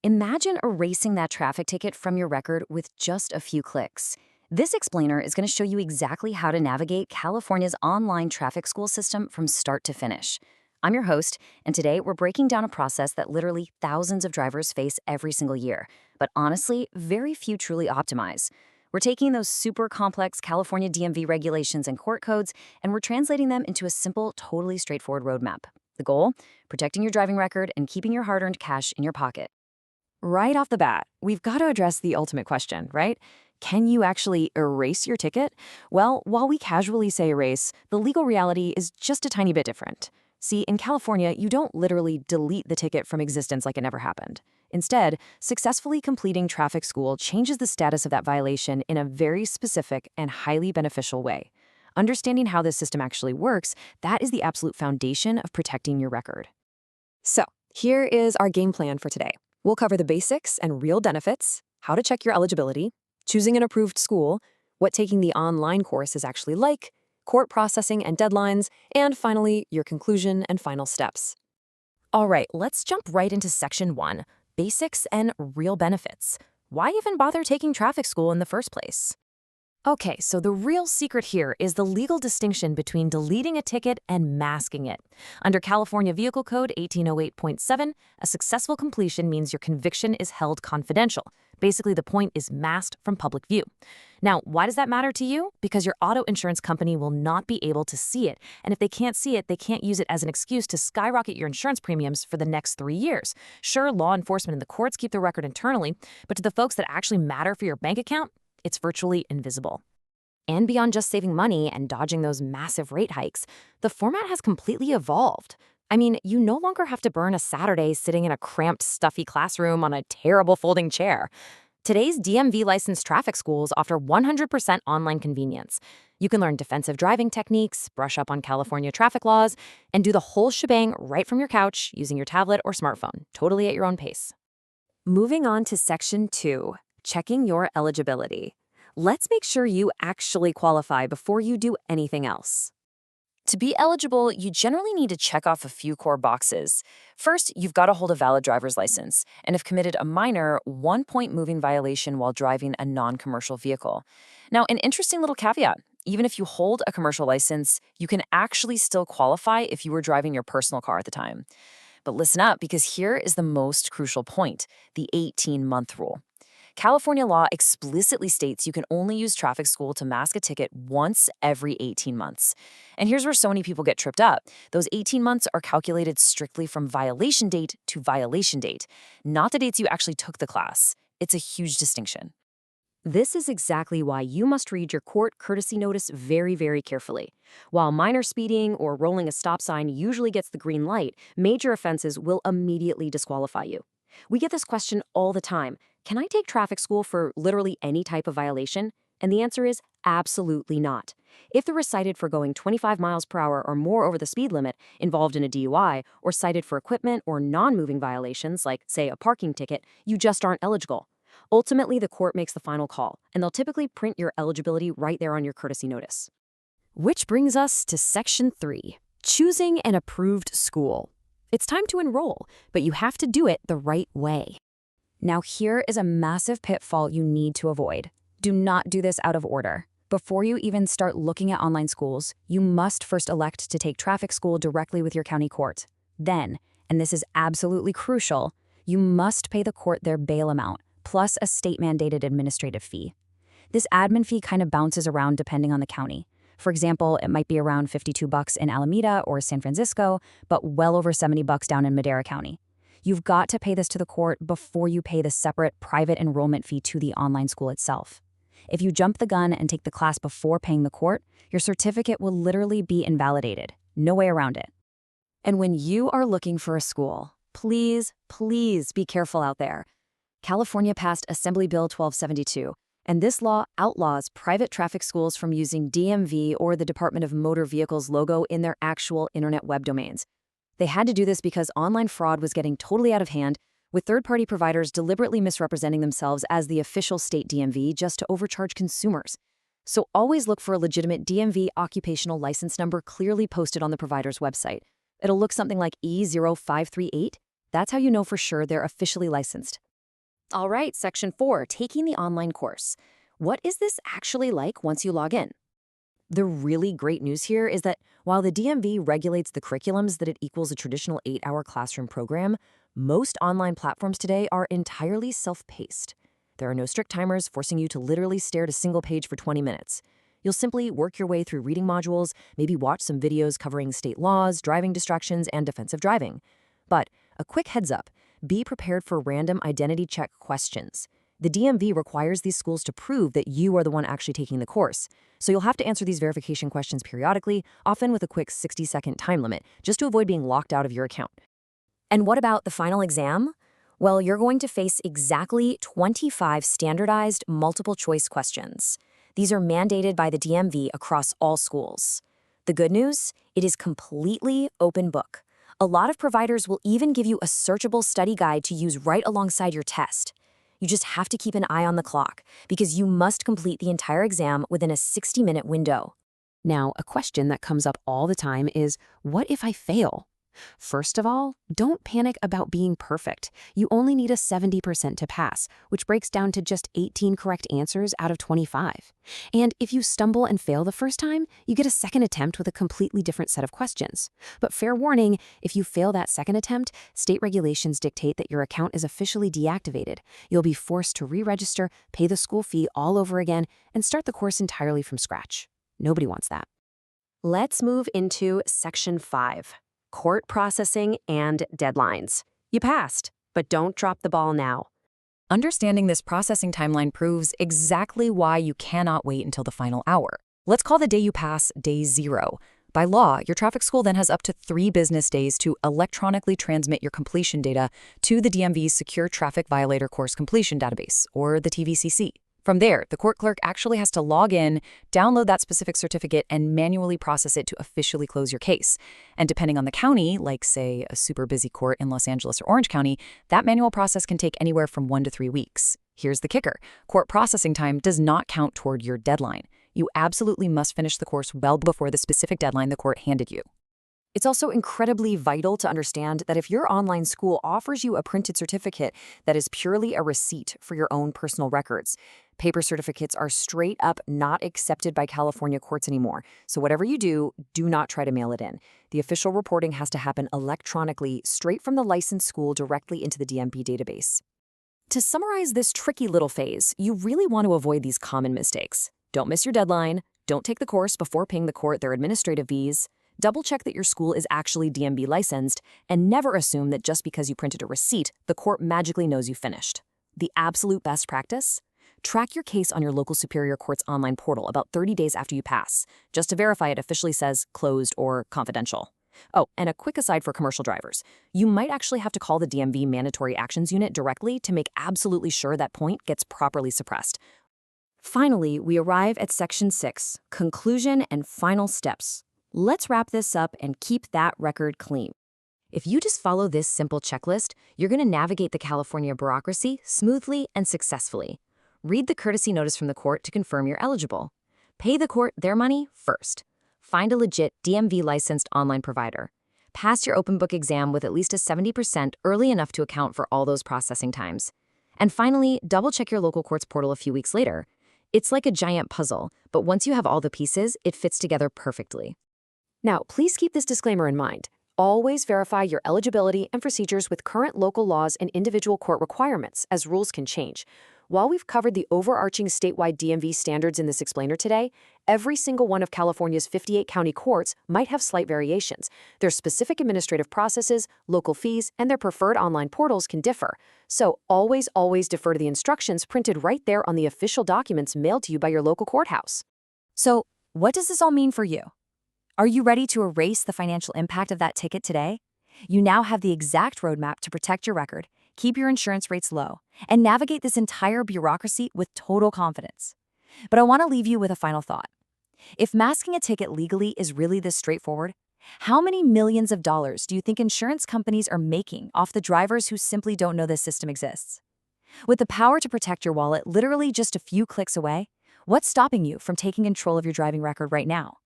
Imagine erasing that traffic ticket from your record with just a few clicks. This explainer is going to show you exactly how to navigate California's online traffic school system from start to finish. I'm your host, and today we're breaking down a process that literally thousands of drivers face every single year, but honestly, very few truly optimize. We're taking those super complex California DMV regulations and court codes, and we're translating them into a simple, totally straightforward roadmap. The goal? Protecting your driving record and keeping your hard-earned cash in your pocket. Right off the bat, we've got to address the ultimate question, right? Can you actually erase your ticket? Well, while we casually say erase, the legal reality is just a tiny bit different. See, in California, you don't literally delete the ticket from existence like it never happened. Instead, successfully completing traffic school changes the status of that violation in a very specific and highly beneficial way. Understanding how this system actually works, that is the absolute foundation of protecting your record. So, here is our game plan for today. We'll cover the basics and real benefits, how to check your eligibility, choosing an approved school, what taking the online course is actually like, court processing and deadlines, and finally, your conclusion and final steps. All right, let's jump right into Section 1, Basics and Real Benefits. Why even bother taking traffic school in the first place? Okay, so the real secret here is the legal distinction between deleting a ticket and masking it. Under California Vehicle Code 1808.7, a successful completion means your conviction is held confidential. Basically, the point is masked from public view. Now, why does that matter to you? Because your auto insurance company will not be able to see it. And if they can't see it, they can't use it as an excuse to skyrocket your insurance premiums for the next 3 years. Sure, law enforcement and the courts keep the record internally, but to the folks that actually matter for your bank account, it's virtually invisible. And beyond just saving money and dodging those massive rate hikes, the format has completely evolved. I mean, you no longer have to burn a Saturday sitting in a cramped, stuffy classroom on a terrible folding chair. Today's DMV-licensed traffic schools offer 100% online convenience. You can learn defensive driving techniques, brush up on California traffic laws, and do the whole shebang right from your couch using your tablet or smartphone, totally at your own pace. Moving on to Section 2. Checking your eligibility. Let's make sure you actually qualify before you do anything else. To be eligible, you generally need to check off a few core boxes. First, you've got to hold a valid driver's license and have committed a minor 1-point moving violation while driving a non-commercial vehicle. Now, an interesting little caveat. Even if you hold a commercial license, you can actually still qualify if you were driving your personal car at the time. But listen up, because here is the most crucial point, the 18-month rule. California law explicitly states you can only use traffic school to mask a ticket once every 18 months. And here's where so many people get tripped up. Those 18 months are calculated strictly from violation date to violation date, not the dates you actually took the class. It's a huge distinction. This is exactly why you must read your court courtesy notice very, very carefully. While minor speeding or rolling a stop sign usually gets the green light, major offenses will immediately disqualify you. We get this question all the time. Can I take traffic school for literally any type of violation? And the answer is absolutely not. If they're cited for going 25 miles per hour or more over the speed limit, involved in a DUI, or cited for equipment or non-moving violations like, say, a parking ticket, you just aren't eligible. Ultimately, the court makes the final call, and they'll typically print your eligibility right there on your courtesy notice. Which brings us to Section 3, choosing an approved school. It's time to enroll, but you have to do it the right way. Now here is a massive pitfall you need to avoid. Do not do this out of order. Before you even start looking at online schools, you must first elect to take traffic school directly with your county court. Then, and this is absolutely crucial, you must pay the court their bail amount, plus a state-mandated administrative fee. This admin fee kind of bounces around depending on the county. For example, it might be around $52 in Alameda or San Francisco, but well over $70 down in Madera County. You've got to pay this to the court before you pay the separate private enrollment fee to the online school itself. If you jump the gun and take the class before paying the court, your certificate will literally be invalidated. No way around it. And when you are looking for a school, please, please be careful out there. California passed Assembly Bill 1272, and this law outlaws private traffic schools from using DMV or the Department of Motor Vehicles logo in their actual internet web domains. They had to do this because online fraud was getting totally out of hand, with third-party providers deliberately misrepresenting themselves as the official state DMV just to overcharge consumers. So always look for a legitimate DMV occupational license number clearly posted on the provider's website. It'll look something like E0538. That's how you know for sure they're officially licensed. All right, Section 4, taking the online course. What is this actually like once you log in? The really great news here is that while the DMV regulates the curriculums that it equals a traditional 8-hour classroom program, most online platforms today are entirely self-paced. There are no strict timers forcing you to literally stare at a single page for 20 minutes. You'll simply work your way through reading modules, maybe watch some videos covering state laws, driving distractions, and defensive driving. But a quick heads up, be prepared for random identity check questions. The DMV requires these schools to prove that you are the one actually taking the course. So you'll have to answer these verification questions periodically, often with a quick 60-second time limit, just to avoid being locked out of your account. And what about the final exam? Well, you're going to face exactly 25 standardized multiple-choice questions. These are mandated by the DMV across all schools. The good news? It is completely open book. A lot of providers will even give you a searchable study guide to use right alongside your test. You just have to keep an eye on the clock because you must complete the entire exam within a 60-minute window. Now, a question that comes up all the time is, what if I fail? First of all, don't panic about being perfect. You only need a 70% to pass, which breaks down to just 18 correct answers out of 25. And if you stumble and fail the first time, you get a second attempt with a completely different set of questions. But fair warning, if you fail that second attempt, state regulations dictate that your account is officially deactivated. You'll be forced to re-register, pay the school fee all over again, and start the course entirely from scratch. Nobody wants that. Let's move into Section 5. Court processing and deadlines. You passed, but don't drop the ball now. Understanding this processing timeline proves exactly why you cannot wait until the final hour. Let's call the day you pass day 0. By law, your traffic school then has up to 3 business days to electronically transmit your completion data to the DMV's Secure Traffic Violator Course Completion Database, or the TVCC. From there, the court clerk actually has to log in, download that specific certificate, and manually process it to officially close your case. And depending on the county, like, say, a super busy court in Los Angeles or Orange County, that manual process can take anywhere from 1 to 3 weeks. Here's the kicker. Court processing time does not count toward your deadline. You absolutely must finish the course well before the specific deadline the court handed you. It's also incredibly vital to understand that if your online school offers you a printed certificate that is purely a receipt for your own personal records, paper certificates are straight up not accepted by California courts anymore. So whatever you do, do not try to mail it in. The official reporting has to happen electronically, straight from the licensed school directly into the DMV database. To summarize this tricky little phase, you really want to avoid these common mistakes. Don't miss your deadline. Don't take the course before paying the court their administrative fees. Double-check that your school is actually DMV licensed, and never assume that just because you printed a receipt, the court magically knows you finished. The absolute best practice? Track your case on your local Superior Court's online portal about 30 days after you pass, just to verify it officially says closed or confidential. Oh, and a quick aside for commercial drivers. You might actually have to call the DMV Mandatory Actions Unit directly to make absolutely sure that point gets properly suppressed. Finally, we arrive at Section 6, Conclusion and Final Steps. Let's wrap this up and keep that record clean. If you just follow this simple checklist, you're going to navigate the California bureaucracy smoothly and successfully. Read the courtesy notice from the court to confirm you're eligible. Pay the court their money first. Find a legit DMV-licensed online provider. Pass your open book exam with at least a 70% early enough to account for all those processing times. And finally, double-check your local court's portal a few weeks later. It's like a giant puzzle, but once you have all the pieces, it fits together perfectly. Now, please keep this disclaimer in mind. Always verify your eligibility and procedures with current local laws and individual court requirements, as rules can change. While we've covered the overarching statewide DMV standards in this explainer today, every single one of California's 58 county courts might have slight variations. Their specific administrative processes, local fees, and their preferred online portals can differ. So always defer to the instructions printed right there on the official documents mailed to you by your local courthouse. So, what does this all mean for you? Are you ready to erase the financial impact of that ticket today? You now have the exact roadmap to protect your record, keep your insurance rates low, and navigate this entire bureaucracy with total confidence. But I want to leave you with a final thought. If masking a ticket legally is really this straightforward, how many millions of dollars do you think insurance companies are making off the drivers who simply don't know this system exists? With the power to protect your wallet literally just a few clicks away, what's stopping you from taking control of your driving record right now?